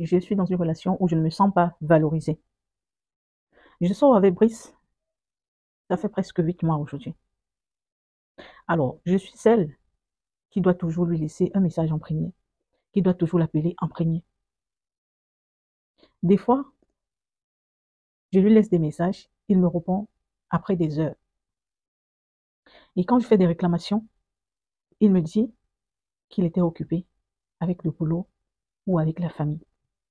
je suis dans une relation où je ne me sens pas valorisée. Je sors avec Brice, ça fait presque 8 mois aujourd'hui. Alors, je suis celle qui doit toujours lui laisser un message en premier, qui doit toujours l'appeler en premier. Des fois, je lui laisse des messages, il me répond après des heures. Et quand je fais des réclamations, il me dit qu'il était occupé avec le boulot ou avec la famille.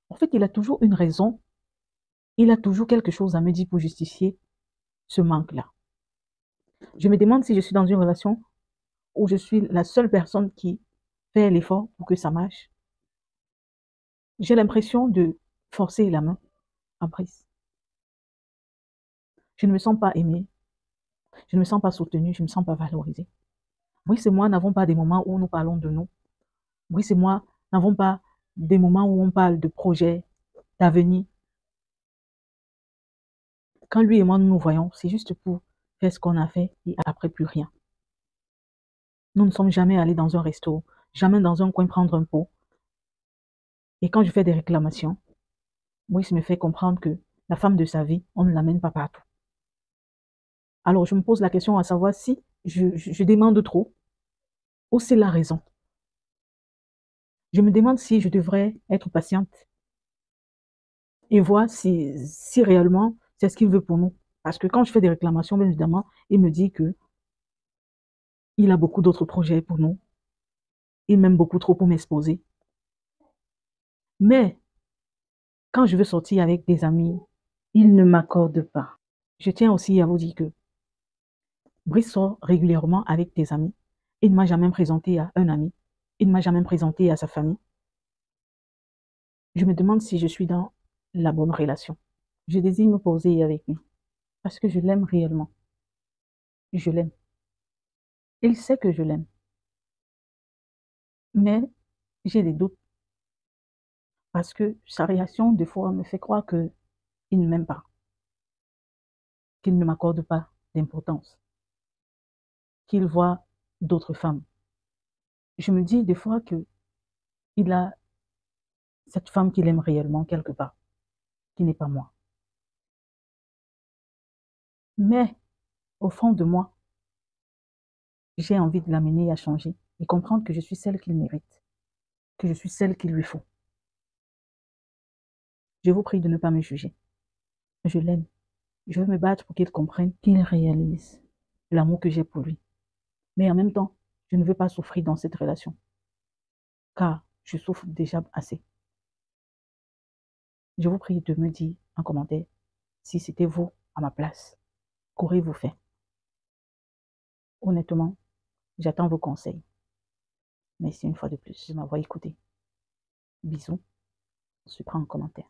En fait, il a toujours une raison, il a toujours quelque chose à me dire pour justifier ce manque-là. Je me demande si je suis dans une relation où je suis la seule personne qui fait l'effort pour que ça marche. J'ai l'impression de forcer la main en prise. Je ne me sens pas aimée, je ne me sens pas soutenue, je ne me sens pas valorisée. Brice et moi n'avons pas des moments où nous parlons de nous. Brice et moi n'avons pas des moments où on parle de projets, d'avenir. Quand lui et moi nous nous voyons, c'est juste pour faire ce qu'on a fait et après plus rien. Nous ne sommes jamais allés dans un resto, jamais dans un coin prendre un pot. Et quand je fais des réclamations, Brice me fait comprendre que la femme de sa vie, on ne l'amène pas partout. Alors je me pose la question à savoir si je demande trop ou c'est la raison. Je me demande si je devrais être patiente et voir si réellement c'est ce qu'il veut pour nous. Parce que quand je fais des réclamations, bien évidemment, il me dit que il a beaucoup d'autres projets pour nous. Il m'aime beaucoup trop pour m'exposer. Mais quand je veux sortir avec des amis, il ne m'accorde pas. Je tiens aussi à vous dire que Brice sort régulièrement avec des amis. Il ne m'a jamais présenté à un ami. Il ne m'a jamais présenté à sa famille. Je me demande si je suis dans la bonne relation. Je désire me poser avec lui parce que je l'aime réellement. Je l'aime. Il sait que je l'aime. Mais j'ai des doutes parce que sa réaction, des fois, me fait croire qu'il ne m'aime pas, qu'il ne m'accorde pas d'importance, qu'il voit d'autres femmes. Je me dis des fois qu'il a cette femme qu'il aime réellement quelque part, qui n'est pas moi. Mais au fond de moi, j'ai envie de l'amener à changer et comprendre que je suis celle qu'il mérite, que je suis celle qu'il lui faut. Je vous prie de ne pas me juger. Je l'aime. Je veux me battre pour qu'il comprenne, qu'il réalise l'amour que j'ai pour lui. Mais en même temps, je ne veux pas souffrir dans cette relation, car je souffre déjà assez. Je vous prie de me dire en commentaire si c'était vous à ma place, qu'aurez-vous fait? Honnêtement, j'attends vos conseils. Merci une fois de plus de m'avoir écouté. Bisous, on se prend en commentaire.